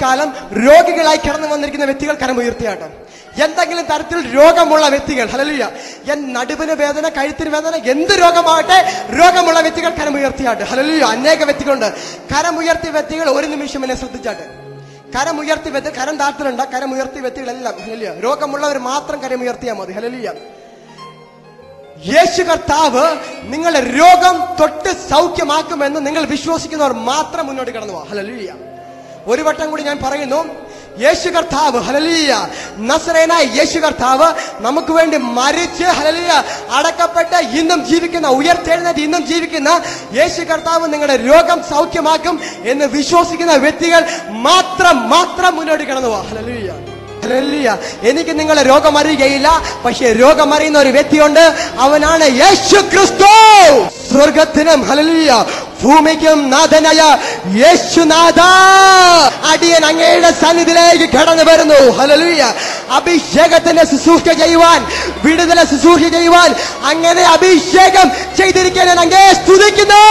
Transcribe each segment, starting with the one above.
കാലം രോഗികളായി കടന്നു വന്നിരിക്കുന്ന വ്യക്തികൾ കരമുയർത്തിയാട്ടെ. എന്തെങ്കിലും തരത്തിൽ രോഗമുള്ള വ്യക്തികൾ, ഹല്ലേലൂയ, നടുവിന് വേദന, കഴുത്തിന് വേദന, എന്ത് രോഗമാകട്ടെ, രോഗമുള്ള വ്യക്തികൾ കരമുയർത്തിയാട്ടെ. ഹല്ലേലൂയ. അനേക വ്യക്തികളുണ്ട്. കരമുയർത്തിയ വ്യക്തികൾ ഒരു നിമിഷം എന്നെ ശ്രദ്ധിച്ചാട്ടെ. കരമുയർത്തി വ്യക്തി, കരം താഴ്ത്തലുണ്ട്. കരമുയർത്തിയ വ്യക്തികളെല്ലാം, ഹല്ലേലൂയ, രോഗമുള്ളവർ മാത്രം കരമുയർത്തിയാൽ മതി. ഹല്ലേലൂയ. യേശു കർത്താവ് നിങ്ങളുടെ രോഗം തൊട്ട് സൗഖ്യമാക്കുമെന്ന് നിങ്ങൾ വിശ്വസിക്കുന്നവർ മാത്രം മുന്നോട്ട് കടന്നു പോവാ. ഹല്ലേലൂയ. ഒരു വട്ടം കൂടി ഞാൻ പറയുന്നു, യേശു കർത്താവ്, ഹല്ലേലൂയ, നസറേനായ യേശു കർത്താവ് നമുക്ക് വേണ്ടി മരിച്ച്, ഹല്ലേലൂയ, അടക്കപ്പെട്ട് ഇന്നും ജീവിക്കുന്ന, ഉയർത്തെഴുന്നേറ്റ് ഇന്നും ജീവിക്കുന്ന യേശു കർത്താവ് നിങ്ങളുടെ രോഗം സൗഖ്യമാക്കും എന്ന് വിശ്വസിക്കുന്ന വ്യക്തികൾ മാത്രം മുന്നോട്ട് കടന്നു പോവാ. ഹല്ലേലൂയ. എനിക്ക് നിങ്ങളെ രോഗം അറിയുകയില്ല, പക്ഷേ രോഗം അറിയുന്ന ഒരു വ്യക്തിയുണ്ട്. അവനാണ് യേശു ക്രിസ്തു. സ്വർഗത്തിനും, ഹല്ലേലൂയ, ഭൂമിക്കും നാഥനായ യേശുനാഥ, അടിയൻ അങ്ങയുടെ സന്നിധിയിലേക്ക് കടന്നു വരുന്നു. ഹല്ലേലൂയ. അഭിഷേകത്തിന്റെ ശുശ്രൂഷ ചെയ്യുവാൻ, വിടുതല ശുശ്രൂഷ ചെയ്യുവാൻ, അങ്ങനെ അഭിഷേകം ചെയ്തിരിക്കാൻ ഞാൻ അങ്ങയെ സ്തുതിക്കുന്നു.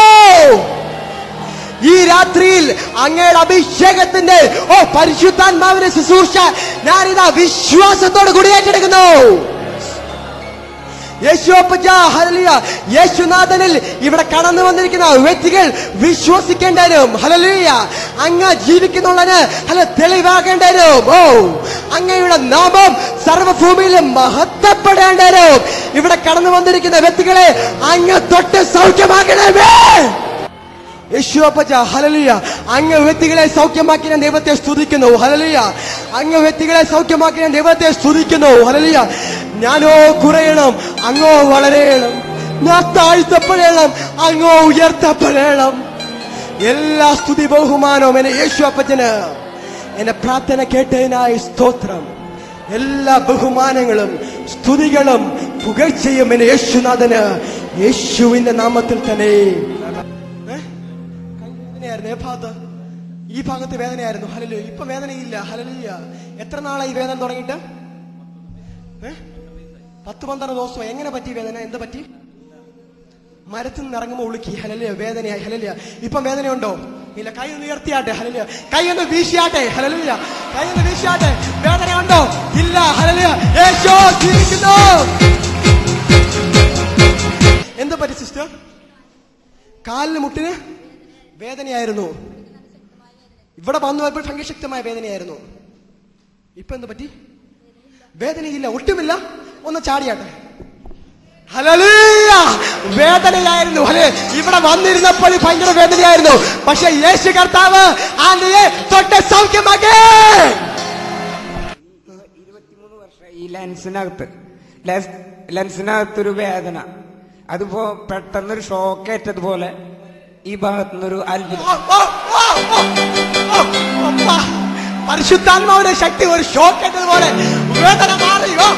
ഈ രാത്രിയിൽ അങ്ങയുടെ അഭിഷേകത്തിന്റെ പരിശുദ്ധാത്മാവിന്റെ ശുശ്രൂഷ ഞാനിതാ വിശ്വാസത്തോട് കൂടി ഏറ്റെടുക്കുന്നു. യേശുനാഥനിൽ ഇവിടെ കടന്നു വന്നിരിക്കുന്ന വ്യക്തികൾ വിശ്വസിക്കേണ്ടവരും, ഹല്ലേലൂയ, അങ്ങ് ജീവിക്കുന്നുള്ളതിന് തെളിവാകേണ്ടവരും, അങ്ങയുടെ നാമം സർവഭൂമിയിലും മഹത്വപ്പെടേണ്ടവരും ഇവിടെ കടന്നു വന്നിരിക്കുന്ന വ്യക്തികളെ അങ്ങ് തൊട്ട് സൗഖ്യമാക്കണമേ. യേശുവപ്പച്ച, ഹല്ലേലൂയ, അങ്ങ് വ്യക്തികളെ സൗഖ്യമാക്കിയ ദൈവത്തെ സ്തുതിക്കുന്നു. ഹല്ലേലൂയ. അങ്ങ് വ്യക്തികളെ സൗഖ്യമാക്കിയ ദൈവത്തെ സ്തുതിക്കുന്നു. ഹല്ലേലൂയ. ഞാനോ കുറയണം, അങ്ങോ വളരണം. ഞാൻ താഴ്ത്തപ്പെടണം, അങ്ങോ ഉയർത്തപ്പെടണം. എല്ലാ സ്തുതി ബഹുമാനവും എന്നെ യേശുവപ്പച്ചന്. എന്റെ പ്രാർത്ഥന കേട്ടതിനായി സ്തോത്രം. എല്ലാ ബഹുമാനങ്ങളും സ്തുതികളും പുകഴ്ചയും എന്നെ യേശുനാഥന്, യേശുവിന്റെ നാമത്തിൽ തന്നെ. ഈ ഭാഗത്ത് വേദനയായിരുന്നു. ഹല്ലേലൂയ. ഇപ്പൊ വേദനയില്ല. ഹല്ലേലൂയ. എത്ര നാളായി വേദന തുടങ്ങിയിട്ട്? 10-12 ദിവസം. എങ്ങനെ പറ്റി വേദന? എന്താ പറ്റി? മരത്തിൽ നിന്ന് ഇറങ്ങുമ്പോൾ ഉളുക്കി. ഹല്ലേലൂയ. വേദനയായി. ഹല്ലേലൂയ. ഇപ്പം വേദനയുണ്ടോ? ഇല്ല. കൈ ഒന്ന് ഉയർത്തിയാട്ടെ. ഹല്ലേലൂയ. കൈ ഒന്ന് വീശിയാട്ടെ. ഹല്ലേലൂയ. കൈ ഒന്ന് വീശിയാട്ടെ. വേദനയുണ്ടോ? ഇല്ല. ഹല്ലേലൂയ. യേശു ജീവിക്കുന്നു. എന്താ പറ്റി സിസ്റ്റർ? കാലിന് മുട്ടിന് വേദനയായിരുന്നു. ഇവിടെ വന്നു പോയപ്പോൾ ഭയങ്കര ശക്തമായ വേദനയായിരുന്നു. ഇപ്പൊ എന്താ പറ്റി? വേദനയില്ല, ഒട്ടുമില്ല. ഒന്ന് ചാടിയാട്ടെ. ഹല്ലേലൂയ. വേദനയായിരുന്നു. ഇവിടെ വന്നിരുന്നപ്പോൾ ഭയങ്കര വേദനയായിരുന്നു. പക്ഷെ യേശു കർത്താവ് ആനയെ തൊട്ട് സൗഖ്യമാക്കി. 23 വർഷം ഈ ലെൻസിനകത്തൊരു വേദന. അതിപ്പോ പെട്ടെന്നൊരു ഷോക്കേറ്റതുപോലെ ഈ ഭാഗത്തുനിന്നൊരു അത്ഭുതം. പരിശുദ്ധാത്മാവിന്റെ ശക്തി ഒരു ഷോക്കേറ്റതുപോലെ വേദന മാറിയോ?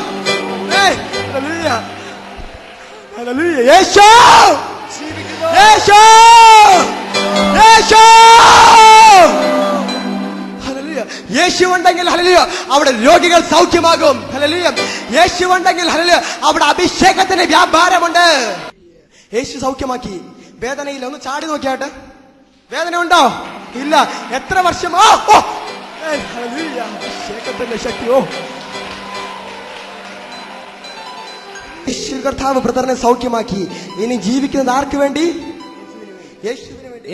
യേശു, യേശു, യേശു. ഹല്ലേലൂയ. യേശു ഉണ്ടെങ്കിൽ, ഹല്ലേലൂയ, അവിടെ രോഗികൾ സൗഖ്യമാകും. ഹല്ലേലൂയ. യേശു ഉണ്ടെങ്കിൽ, ഹല്ലേലൂയ, അവിടെ അഭിഷേകത്തിന്റെ വ്യാപാരമുണ്ട്. യേശു സൗഖ്യമാക്കി. വേദനയില്ല. ഒന്ന് ചാടി നോക്കിയാട്ടെ. വേദന ഉണ്ടോ? ഇല്ല. എത്ര വർഷമോ? അഭിഷേകത്തിന്റെ ശക്തിയോ. യേശു കർത്താവ് ബ്രദറിനെ സൗഖ്യമാക്കി. ഇനി ജീവിക്കുന്നത് ആർക്ക് വേണ്ടി?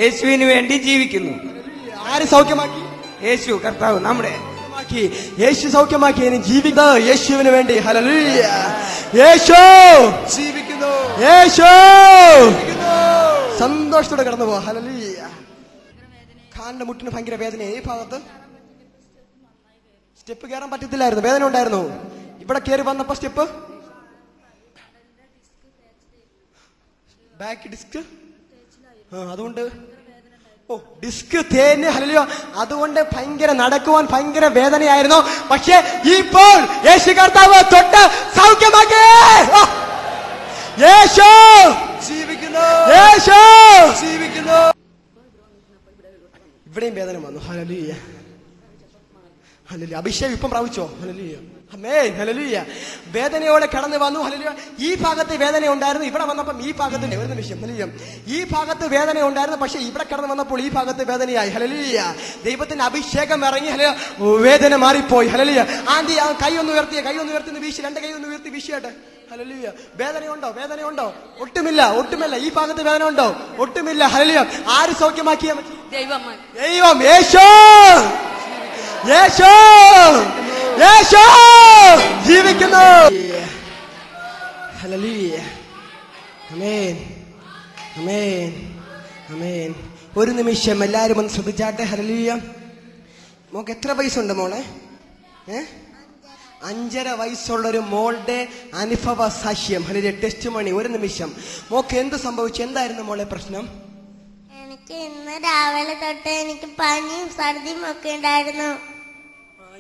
യേശുവിന് വേണ്ടി ജീവിക്കുന്നു. ആര് സൗഖ്യമാക്കി? യേശു കർത്താവ് നമ്മുടെ യേശു സൗഖ്യമാക്കി. ഇനി ജീവിക്കുന്നത് യേശുവിന് വേണ്ടി. ഹല്ലേലൂയ. യേശു ജീവിക്കുന്നു. യേശു സന്തോഷത്തോടെ കടന്നു പോവാ. ഹല്ലേലൂയ. കാലിന്റെ മുട്ടിന് ഭയങ്കര വേദന. ഈ ഭാഗത്ത് സ്റ്റെപ്പ് കയറാൻ പറ്റത്തില്ലായിരുന്നു. വേദന ഉണ്ടായിരുന്നു. ഇവിടെ കയറി വന്നപ്പോ സ്റ്റെപ്പ് ബാക്ക് ഡിസ്ക്, അതുകൊണ്ട് ഡിസ്ക് തേഞ്ഞ്. ഹല്ലേലൂയ. അതുകൊണ്ട് ഭയങ്കര നടക്കുവാൻ ഭയങ്കര വേദനയായിരുന്നു. പക്ഷെ ഇപ്പോൾ യേശു കർത്താവ് തൊട്ട് സൗഖ്യമാക്കി. യേശു ജീവിക്കുന്നു. യേശു ജീവിക്കുന്നു. ഇവിടെയും വേദന വന്നു. ഹല്ലേലൂയ. ഹല്ലേലൂയ. അഭിഷേകം ഇപ്പം പ്രാപിച്ചോ? ഹല്ലേലൂയ. ആമേൻ. ഹല്ലേലൂയ. വേദനയോടെ കടന്നു വന്നു. ഹല്ലേലൂയ. ഈ ഭാഗത്ത് വേദന ഉണ്ടായിരുന്നു, ഇവിടെ വന്നപ്പം ഈ ഭാഗത്ത് ഒരു നിമിഷം. ഹല്ലേലൂയ. ഈ ഭാഗത്ത് വേദന ഉണ്ടായിരുന്നു, പക്ഷെ ഇവിടെ കടന്നു വന്നപ്പോൾ ഈ ഭാഗത്ത് വേദനയായി. ഹല്ലേലൂയ. ദൈവത്തിന്റെ അഭിഷേകം ഇറങ്ങി. ഹല്ലേലൂയ. വേദന മാറിപ്പോയി. ഹല്ലേലൂയ. ആന്റി കൈ ഒന്ന് ഉയർത്തി വീശി, രണ്ട് കൈ ഒന്ന് ഉയർത്തി വീശിയാട്ടെ. ഹല്ലേലൂയ. വേദനയുണ്ടോ? വേദനയുണ്ടോ? ഒട്ടുമില്ല. ഈ ഭാഗത്ത് വേദന ഉണ്ടോ? ഒട്ടുമില്ല. ഹല്ലേലൂയ. ആര് സൗഖ്യമാക്കിയ? ദൈവം. യേശു ജീവിക്കുന്നു. ഹല്ലേലൂയ. ആമേൻ. ആമേൻ. ആമേൻ. ഒരു നിമിഷം എല്ലാവരും ഒന്ന് ശ്രദ്ധിച്ചാട്ടെ. ഹല്ലേലൂയ. മോക്ക് എത്ര വയസ്സുണ്ട് മോളെ? 5.5 വയസ്സുള്ളൊരു മോളുടെ അനുഭവ സാക്ഷ്യം. ഹല്ലേലൂയ. ടെസ്റ്റ് മണി. ഒരു നിമിഷം. മോക്ക് എന്ത് സംഭവിച്ചു? എന്തായിരുന്നു മോളെ പ്രശ്നം? എനിക്ക് ഇന്ന് രാവിലെ തൊട്ട് എനിക്ക് പനിയും ഛർദിയും ഒക്കെ ഉണ്ടായിരുന്നു.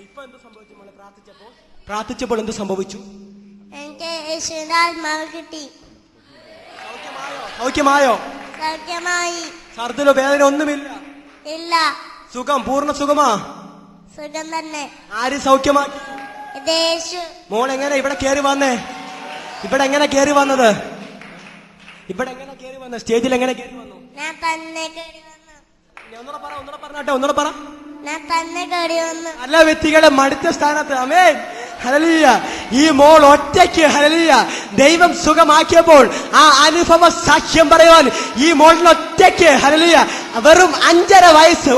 ഇപ്പൊ എന്ത് സംഭവിച്ചു മോളെ? പ്രാർത്ഥിച്ചപ്പോൾ എന്ത് സംഭവിച്ചു? എനിക്ക് യേശുവിന്റെ ആത്മാവ് കിട്ടി. സൗഖ്യമായോ? സൗഖ്യമായി. ഛർദിലോ വേദന ഒന്നുമില്ല? ഇല്ല. സുഖം, പൂർണ്ണ സുഖമാ? സുഖം തന്നെ. ആര് സൗഖ്യമാക്കി? യേശു. മോൾ എങ്ങനെ ഇവിടെ കയറി വന്നേ? ഇവിടെ എങ്ങനെ കയറി വന്നത്? സ്റ്റേജിൽ എങ്ങനെ കയറി വന്നു? ഞാൻ തന്നെ കയറി വന്നു. ഒന്നുകൂടെ പറ. ഞാൻ തന്നെ കയറി വന്നു. പല വ്യക്തികളെ മടുത്ത സ്ഥാനത്ത്. ആമേൻ. ഹല്ലേലൂയ. ഈ മോൾ ഒറ്റയ്ക്ക് ഹല്ലേലൂയ ദൈവം സുഖമാക്കിയപ്പോൾ ആ അനുഭവ സാക്ഷ്യം പറയുവാൻ ഈ മോളിന് ഒറ്റയ്ക്ക് ഹല്ലേലൂയ വെറും 5.5 വയസ്സ്.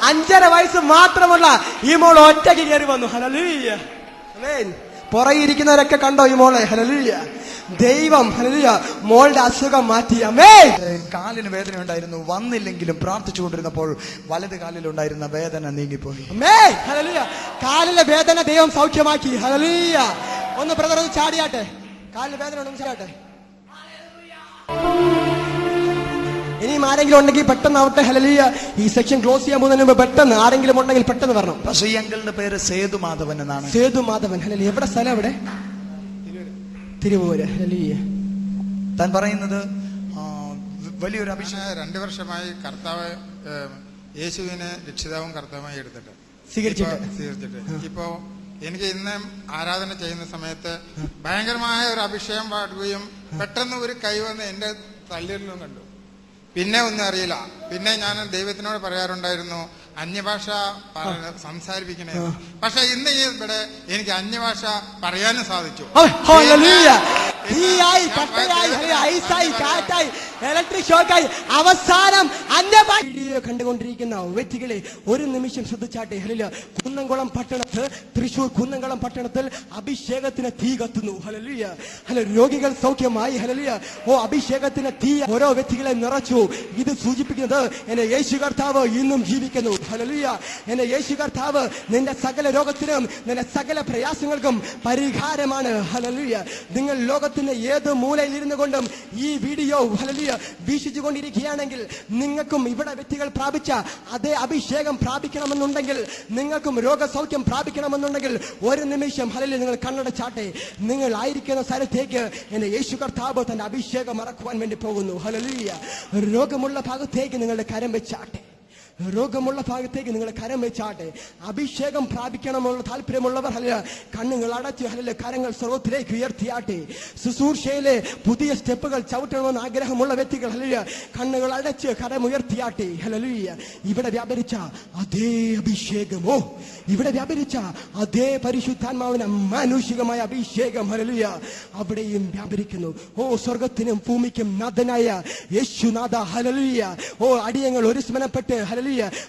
5.5 വയസ്സ് മാത്രമല്ല, ഈ മോൾ ഒറ്റയ്ക്ക് കയറി വന്നു. ഹല്ലേലൂയ. ആമേൻ. പുറകിരിക്കുന്നവരൊക്കെ കണ്ടോ ഈ മോളെ? ഹല്ലേലൂയ. ദൈവം ഹല്ലേലൂയ മോളുടെ അസുഖം മാറ്റി. ആമേൻ. കാലിന് വേദന ഉണ്ടായിരുന്നു, വന്നില്ലെങ്കിലും പ്രാർത്ഥിച്ചുകൊണ്ടിരുന്നപ്പോൾ വലത് കാലിലുണ്ടായിരുന്ന വേദന നീങ്ങിപ്പോയി. ആമേൻ. ഹല്ലേലൂയ. കാലിലെ വേദന ദൈവം സൗഖ്യമാക്കി. ഹല്ലേലൂയ. ഒന്ന് ബ്രദർ ഒന്ന് ചാടിയാട്ടെ. കാലിന് വേദന ഉണ്ടെന്ന് ചാടിയാട്ടെ. ഇനിയും ആരെങ്കിലും ഉണ്ടെങ്കിൽ പെട്ടെന്ന് ആവട്ടെ. ഹല്ലേലൂയ. ഈ സെക്ഷൻ ക്ലോസ് ചെയ്യാൻ പോകുന്നതിന് മുമ്പ് പെട്ടെന്ന് ആരെങ്കിലും ഉണ്ടെങ്കിൽ പെട്ടെന്ന് വരണം. പക്ഷേ ഈ അങ്കിളിന്റെ പേര് സേതുമാധവൻ എന്നാണ്. സേതുമാധവൻ. ഹല്ലേലൂയ. എവിടെ സ്ഥലം? എവിടെ? തിരുവൂര്. ഹല്ലേലൂയ. താൻ പറയുന്നത് വലിയൊരു അഭിഷേകം. 2 വർഷമായി കർത്താവ് യേശുവിനെ രക്ഷിതാവും കർത്താവുമായി എടുത്തിട്ട് സ്വീകരിച്ചിട്ട് ഇപ്പോ എനിക്ക് ഇന്ന് ആരാധന ചെയ്യുന്ന സമയത്ത് ഭയങ്കരമായ ഒരു അഭിഷേകം പാടുകയും പെട്ടെന്ന് ഒരു കൈ വന്ന് എന്റെ തള്ളിയിലും കണ്ടു. പിന്നെ ഒന്നും അറിയില്ല. പിന്നെ ഞാൻ ദൈവത്തിനോട് പറയാറുണ്ടായിരുന്നു അന്യഭാഷ സംസാരിപ്പിക്കണേ. പക്ഷെ ഇന്ന് ഇവിടെ എനിക്ക് അന്യഭാഷ പറയാനും സാധിച്ചു. ഇലക്ട്രിക് ഷോക്കായി അവസാനം വീഡിയോ കണ്ടുകൊണ്ടിരിക്കുന്ന വ്യക്തികളെ ഒരു നിമിഷം ശ്രദ്ധിച്ചാട്ടെ. ഹല്ലേലൂയ. കുന്നംകുളം പട്ടണത്ത്, തൃശൂർ കുന്നംകുളം പട്ടണത്തിൽ അഭിഷേകത്തിന് തീ കത്തുന്നു. ഹല്ലേലൂയ. രോഗികൾ സൗഖ്യമായി. ഹല്ലേലൂയ. അഭിഷേകത്തിന് തീ ഓരോ വ്യക്തികളെ നിറച്ചു. ഇത് സൂചിപ്പിക്കുന്നത് എന്റെ യേശു കർത്താവ് ഇന്നും ജീവിക്കുന്നു. ഹല്ലേലൂയ. എന്റെ യേശു കർത്താവ് നിന്റെ സകല രോഗത്തിനും നിന്റെ സകല പ്രയാസങ്ങൾക്കും പരിഹാരമാണ്. ഹല്ലേലൂയ. നിങ്ങൾ ലോകത്തിന്റെ ഏത് മൂലയിൽ ഇരുന്നു കൊണ്ടും ഈ വീഡിയോ ഹല്ലേലൂയ വീക്ഷിച്ചുകൊണ്ടിരിക്കുകയാണെങ്കിൽ നിങ്ങൾക്കും ഇവിടെ വ്യക്തികൾ പ്രാപിച്ച അതേ അഭിഷേകം പ്രാപിക്കണമെന്നുണ്ടെങ്കിൽ, നിങ്ങൾക്കും രോഗസൗഖ്യം പ്രാപിക്കണമെന്നുണ്ടെങ്കിൽ ഒരു നിമിഷം ഹല്ലേലൂയ നിങ്ങൾ കണ്ണടച്ചാട്ടെ. നിങ്ങൾ ആയിരിക്കുന്ന സ്ഥലത്തേക്ക് എന്റെ യേശു കർത്താവ് തന്റെ അഭിഷേകം ഇറക്കുവാൻ വേണ്ടി പോകുന്നു. ഹല്ലേലൂയ. രോഗമുള്ള ഭാഗത്തേക്ക് നിങ്ങളുടെ കരം വെച്ചാട്ടെ. രോഗമുള്ള ഭാഗത്തേക്ക് നിങ്ങൾ കരം വെച്ചാട്ടെ. അഭിഷേകം പ്രാപിക്കണമെന്നുള്ള താല്പര്യമുള്ളവർ ഹല്ലേലൂയ കണ്ണുകൾ അടച്ച് ഹല്ലേലൂയ കരങ്ങൾ സ്വർഗ്ഗത്തിലേക്ക് ഉയർത്തിയാട്ടെ. ശുശ്രൂഷയിലെ പുതിയ സ്റ്റെപ്പുകൾ ചവിട്ടണമെന്ന് ആഗ്രഹമുള്ള വ്യക്തികൾ ഹല്ലേലൂയ കണ്ണുകൾ അടച്ച് കരം ഉയർത്തിയാട്ടെ. ഹല്ലേലൂയ. ഇവിടെ വ്യാപരിച്ച അതേ അഭിഷേകമോ, ഇവിടെ വ്യാപരിച്ച അതേ പരിശുദ്ധാത്മാവിന് മാനുഷികമായ അഭിഷേകം ഹല്ലേലൂയ അവിടെയും വ്യാപരിക്കുന്നു. സ്വർഗത്തിനും ഭൂമിക്കും നാഥനായ യേശുനാഥ ഹല്ലേലൂയ. അടിയങ്ങൾ ഒരു സ്മരണപ്പെട്ട് ഹല്ലേലൂയ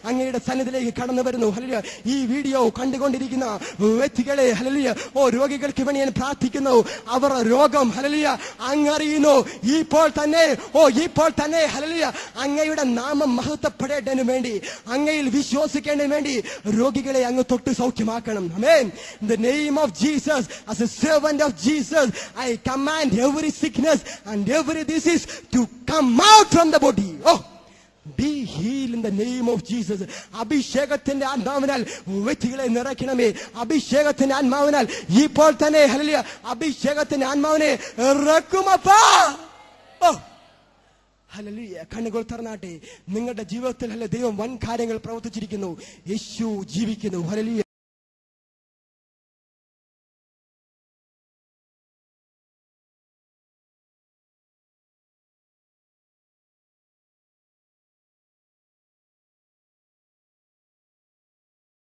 അങ്ങയുടെ സന്നിധിയിലേക്ക് കടന്നു വരുന്നു. ഹല്ലേലൂയ. ഈ വീഡിയോ കണ്ടുകൊണ്ടിരിക്കുന്ന വ്യക്തികളെ ഹല്ലേലൂയ രോഗികൾക്ക് വേണ്ടി ഞാൻ പ്രാർത്ഥിക്കുന്നു. അവർ രോഗം ഹല്ലേലൂയ അങ്ങറിയുന്നു. ഇപ്പോൾ തന്നെ ഹല്ലേലൂയ അങ്ങയുടെ നാമം മഹത്വപ്പെടേണ്ടതിനു വേണ്ടി, അങ്ങയിൽ വിശ്വസിക്കേണ്ടതിനു വേണ്ടി രോഗികളെ അങ്ങ് തൊട്ട് സൗഖ്യമാക്കണം. ആമേൻ. In the name of Jesus, as a servant of Jesus, I command every sickness and every disease to come out from the body. Be healed in the name of Jesus. അഭിഷേകത്തിന്റെ ആത്മാവിനാൽ വ്യക്തികളെ നിറയ്ക്കണമേ. അഭിഷേകത്തിന്റെ ആത്മാവിനാൽ ഇപ്പോൾ തന്നെ ഹല്ലേലൂയ അഭിഷേകത്തിന്റെ ആത്മാവിനെ ഇറക്കുമപ്പാ. ഹല്ലേലൂയ. കണ്ണുകൾ തുറന്നാട്ടെ. നിങ്ങളുടെ ജീവിതത്തിൽ ദൈവം വൻ കാര്യങ്ങൾ പ്രവർത്തിച്ചിരിക്കുന്നു. യേശു ജീവിക്കുന്നു. ഹല്ലേലൂയ.